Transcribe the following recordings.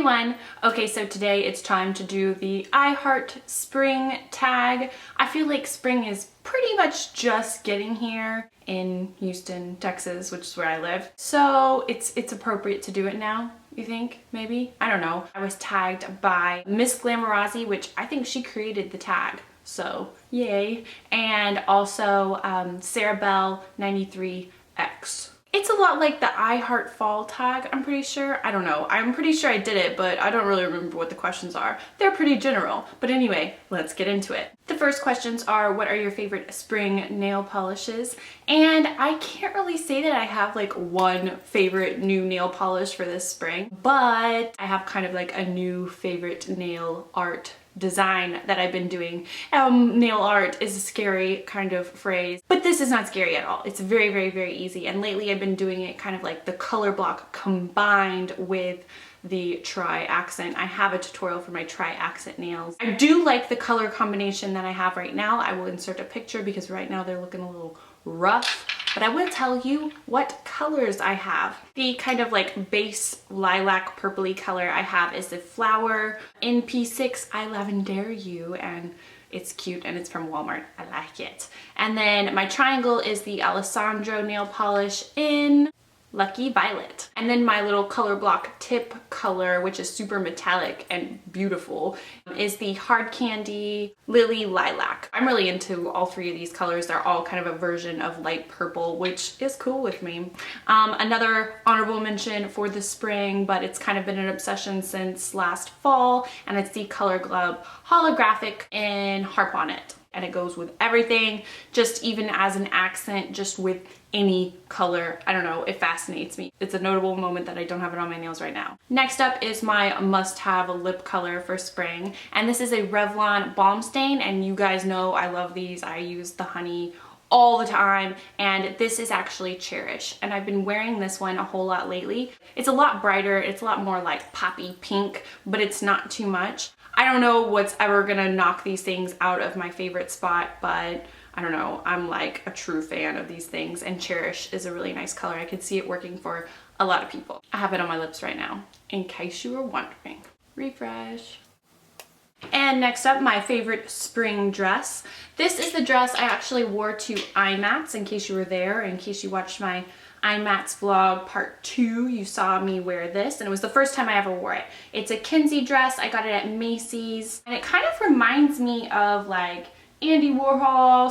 everyone! Okay, so today it's time to do the I Heart Spring tag. I feel like spring is pretty much just getting here in Houston, Texas, which is where I live. So it's appropriate to do it now, you think? Maybe? I don't know. I was tagged by missglamorazzi, which I think she created the tag. So yay. And also Sarahbell93X. It's a lot like the I Heart Fall tag, I'm pretty sure. I don't know. I'm pretty sure I did it, but I don't really remember what the questions are. They're pretty general. But anyway, let's get into it. The first questions are, what are your favorite spring nail polishes? And I can't really say that I have like one favorite new nail polish for this spring, but I have kind of like a new favorite nail art design that I've been doing. Nail art is a scary kind of phrase, but this is not scary at all. It's very, very, very easy. And lately I've been doing it kind of like the color block combined with the tri-accent. I have a tutorial for my tri-accent nails. I do like the color combination that I have right now. I will insert a picture because right now they're looking a little rough, but I will tell you what colors I have. The kind of like base lilac purpley color I have is the Flower in P6 I Lavender You, and it's cute and it's from Walmart. I like it. And then my triangle is the Alessandro nail polish in Lucky Violet. And then my little color block tip color, which is super metallic and beautiful, is the Hard Candy Lily Lilac. I'm really into all three of these colors. They're all kind of a version of light purple, which is cool with me. Another honorable mention for the spring, but it's kind of been an obsession since last fall, and it's the Color Glove Holographic in Harp on It. And it goes with everything, just even as an accent, just with any color. I don't know, it fascinates me. It's a notable moment that I don't have it on my nails right now. Next up is my must-have lip color for spring, and this is a Revlon Balm Stain, and you guys know I love these. I use the honey all the time, and this is actually Cherish, and I've been wearing this one a whole lot lately. It's a lot brighter, it's a lot more like poppy pink, but it's not too much. I don't know what's ever gonna knock these things out of my favorite spot, but I don't know, I'm like a true fan of these things, and Cherish is a really nice color. I could see it working for a lot of people. I have it on my lips right now, in case you were wondering. Refresh. And next up, my favorite spring dress. This is the dress I actually wore to IMATS, in case you were there, in case you watched my IMATS vlog part 2, you saw me wear this, and it was the first time I ever wore it. It's a Kinzie dress. I got it at Macy's, and it kind of reminds me of like Andy Warhol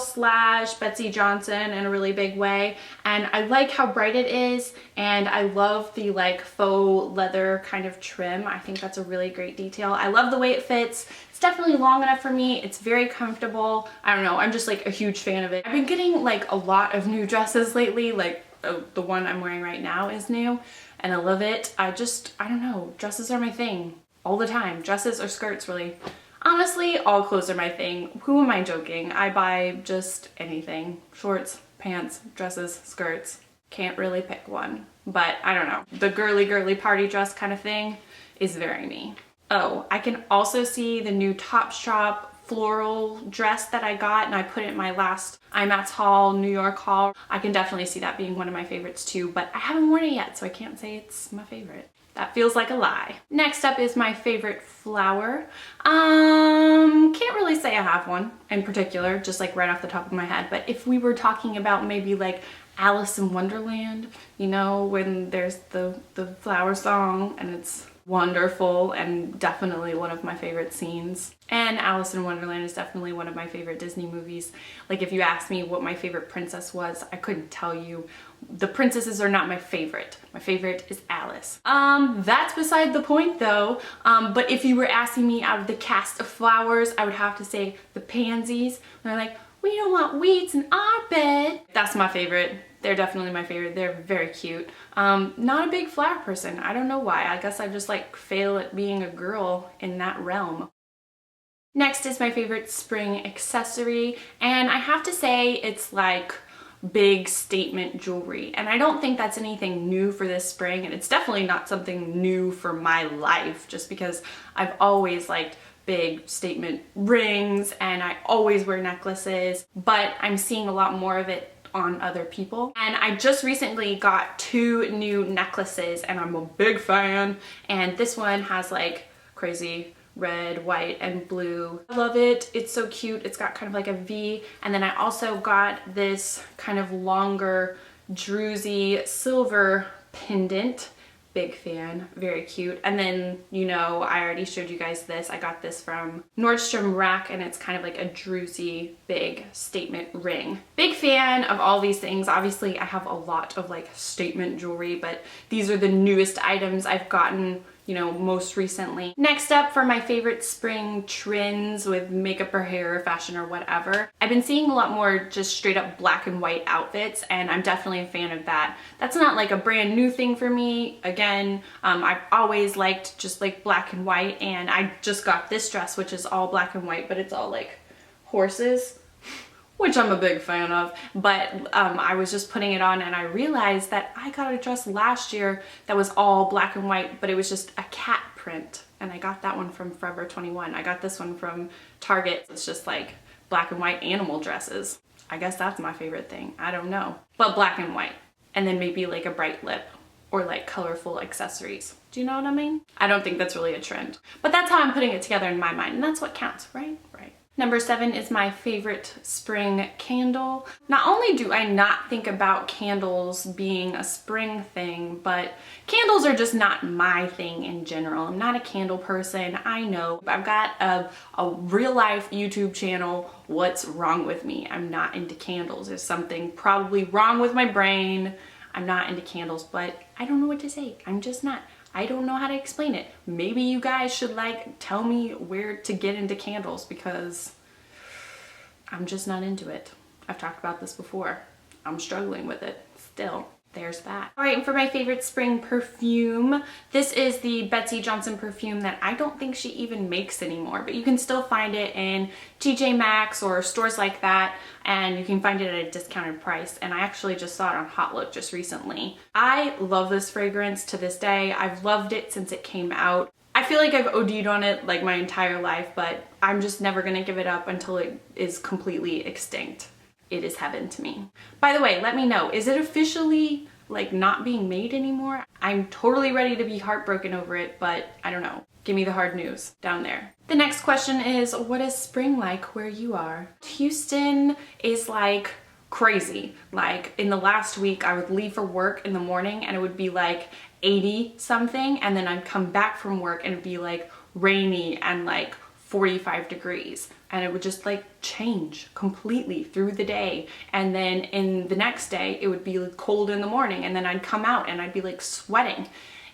/ Betsy Johnson in a really big way, and I like how bright it is, and I love the like faux leather kind of trim. I think that's a really great detail. I love the way it fits. It's definitely long enough for me. It's very comfortable. I don't know, I'm just like a huge fan of it. I've been getting like a lot of new dresses lately, like the one I'm wearing right now is new, and I love it. I don't know, dresses are my thing all the time. Dresses or skirts, really. Honestly, all clothes are my thing. Who am I joking? I buy just anything. Shorts, pants, dresses, skirts. Can't really pick one, but I don't know. The girly party dress kind of thing is very me. Oh, I can also see the new Topshop floral dress that I got, and I put it in my last IMATS haul, New York haul. I can definitely see that being one of my favorites too, but I haven't worn it yet, so I can't say it's my favorite. That feels like a lie. Next up is my favorite flower. Can't really say I have one in particular, just like right off the top of my head, but if we were talking about maybe like Alice in Wonderland, you know, when there's the flower song, and it's wonderful and definitely one of my favorite scenes. And Alice in Wonderland is definitely one of my favorite Disney movies. Like if you asked me what my favorite princess was, I couldn't tell you. The princesses are not my favorite. My favorite is Alice. That's beside the point though. But if you were asking me out of the cast of flowers, I would have to say the pansies. They're like, we don't want weeds in our bed. That's my favorite. They're definitely my favorite. They're very cute. Not a big flower person. I don't know why. I guess I just like fail at being a girl in that realm. Next is my favorite spring accessory, and I have to say it's like big statement jewelry, and I don't think that's anything new for this spring, and it's definitely not something new for my life, just because I've always liked big statement rings and I always wear necklaces, but I'm seeing a lot more of it on other people. And I just recently got 2 new necklaces and I'm a big fan. And this one has like crazy red, white, and blue. I love it. It's so cute. It's got kind of like a V. And then I also got this kind of longer druzy silver pendant. Big fan, very cute. And then, you know, I already showed you guys this. I got this from Nordstrom Rack and it's kind of like a druzy big statement ring. Big fan of all these things. Obviously I have a lot of like statement jewelry, but these are the newest items I've gotten, you know, most recently. Next up, for my favorite spring trends with makeup or hair or fashion or whatever, I've been seeing a lot more just straight up black and white outfits, and I'm definitely a fan of that. That's not like a brand new thing for me. Again, I've always liked just like black and white, and I just got this dress, which is all black and white, but it's all like horses, which I'm a big fan of. But I was just putting it on and I realized that I got a dress last year that was all black and white, but it was just a cat print. And I got that one from Forever 21. I got this one from Target. It's just like black and white animal dresses. I guess that's my favorite thing. I don't know. But black and white. And then maybe like a bright lip or like colorful accessories. Do you know what I mean? I don't think that's really a trend. But that's how I'm putting it together in my mind. And that's what counts, right? Right. Number 7 is my favorite spring candle. Not only do I not think about candles being a spring thing, but candles are just not my thing in general. I'm not a candle person, I know. I've got a real life YouTube channel. What's wrong with me? I'm not into candles. There's something probably wrong with my brain. I'm not into candles, but I don't know what to say. I'm just not. I don't know how to explain it. Maybe you guys should like tell me where to get into candles because I'm just not into it. I've talked about this before. I'm struggling with it still. There's that. All right, and for my favorite spring perfume, this is the Betsy Johnson perfume that I don't think she even makes anymore, but you can still find it in TJ Maxx or stores like that, and you can find it at a discounted price. And I actually just saw it on Hot Look just recently. I love this fragrance to this day. I've loved it since it came out. I feel like I've OD'd on it like my entire life, but I'm just never gonna give it up until it is completely extinct. It is heaven to me. By the way, let me know, is it officially like not being made anymore? I'm totally ready to be heartbroken over it, but I don't know. Give me the hard news down there. The next question is, what is spring like where you are? Houston is like crazy. Like in the last week, I would leave for work in the morning and it would be like 80 something, and then I'd come back from work and it'd be like rainy and like 45 degrees, and it would just like change completely through the day. And then in the next day it would be cold in the morning, and then I'd come out and I'd be like sweating.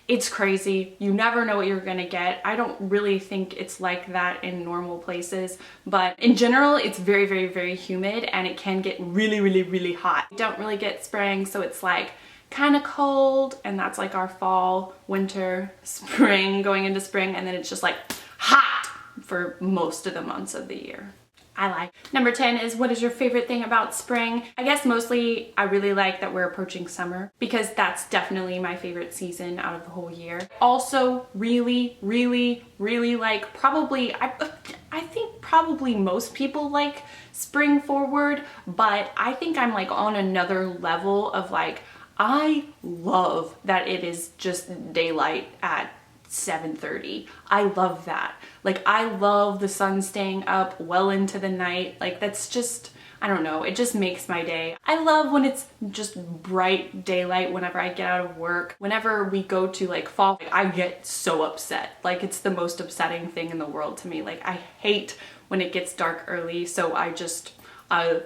It's crazy. You never know what you're gonna get. I don't really think it's like that in normal places, but in general it's very, very, very humid and it can get really, really, really hot. We don't really get spring, so it's like kind of cold, and that's like our fall, winter, spring, going into spring, and then it's just like hot for most of the months of the year. I like. Number 10 is, what is your favorite thing about spring? I guess mostly I really like that we're approaching summer because that's definitely my favorite season out of the whole year. Also really, really, really like, probably, I think probably most people like spring forward, but I think I'm like on another level of like, I love that it is just daylight at 7:30. I love that. Like, I love the sun staying up well into the night. Like, that's just, I don't know, it just makes my day. I love when it's just bright daylight whenever I get out of work. Whenever we go to like fall, like, I get so upset. Like, it's the most upsetting thing in the world to me. Like, I hate when it gets dark early, so I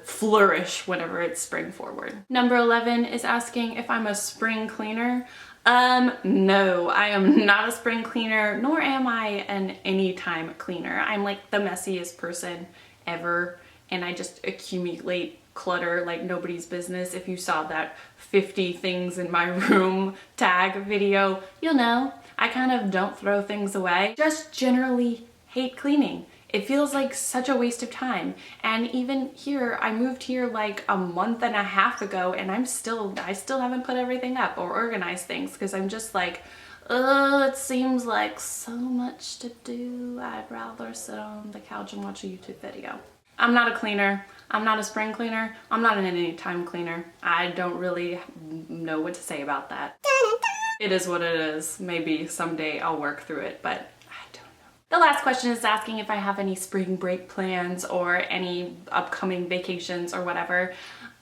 flourish whenever it's spring forward. Number 11 is asking if I'm a spring cleaner. No, I am not a spring cleaner, nor am I an anytime cleaner. I'm like the messiest person ever, and I just accumulate clutter like nobody's business. If you saw that 50 things in my room tag video, you'll know I kind of don't throw things away. Just generally hate cleaning. It feels like such a waste of time. And even here, I moved here like a month and a half ago, and I still haven't put everything up or organized things because I'm just like, it seems like so much to do. I'd rather sit on the couch and watch a YouTube video. I'm not a cleaner. I'm not a spring cleaner. I'm not an anytime cleaner. I don't really know what to say about that. It is what it is. Maybe someday I'll work through it, but I don't know. The last question is asking if I have any spring break plans or any upcoming vacations or whatever.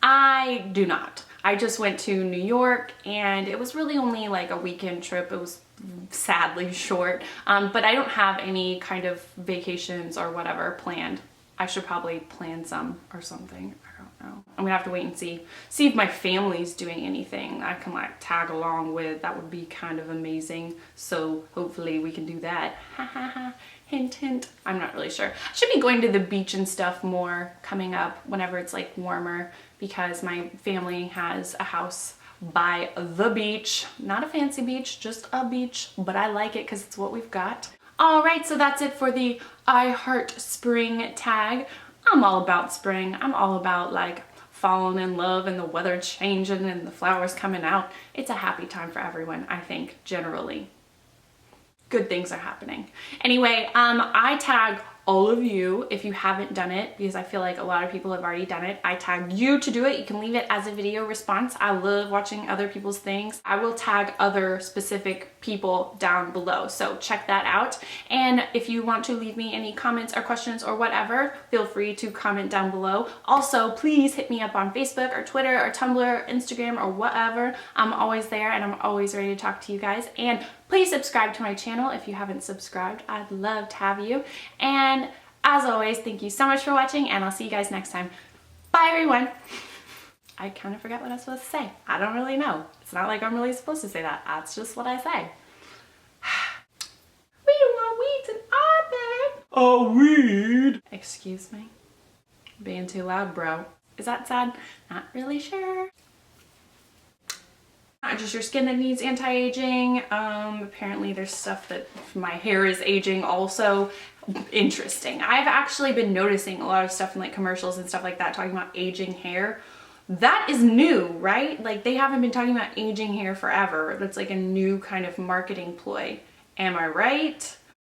I do not. I just went to New York and it was really only like a weekend trip. It was sadly short, but I don't have any kind of vacations or whatever planned. I should probably plan some or something. I don't know. I'm gonna have to wait and see if my family's doing anything I can like tag along with. That would be kind of amazing. So hopefully we can do that. Ha ha ha. Hint, hint. I'm not really sure. I should be going to the beach and stuff more coming up whenever it's like warmer because my family has a house by the beach. Not a fancy beach, just a beach, but I like it because it's what we've got. All right, so that's it for the I Heart Spring tag. I'm all about spring. I'm all about like falling in love and the weather changing and the flowers coming out. It's a happy time for everyone, I think, generally. Good things are happening. Anyway, I tag all of you if you haven't done it because I feel like a lot of people have already done it. I tag you to do it. You can leave it as a video response. I love watching other people's things. I will tag other specific people down below, so check that out. And if you want to leave me any comments or questions or whatever, feel free to comment down below. Also, please hit me up on Facebook or Twitter or Tumblr or Instagram or whatever. I'm always there and I'm always ready to talk to you guys. And please subscribe to my channel if you haven't subscribed. I'd love to have you. And as always, thank you so much for watching and I'll see you guys next time. Bye everyone. I kind of forgot what I was supposed to say. I don't really know. It's not like I'm really supposed to say that. That's just what I say. We don't want weeds in our bed. A weed? Excuse me? Being too loud, bro. Is that sad? Not really sure. Not just your skin that needs anti-aging. Apparently there's stuff that my hair is aging also. Interesting. I've actually been noticing a lot of stuff in like commercials and stuff like that talking about aging hair. That is new, right? Like they haven't been talking about aging hair forever. That's like a new kind of marketing ploy. Am I right?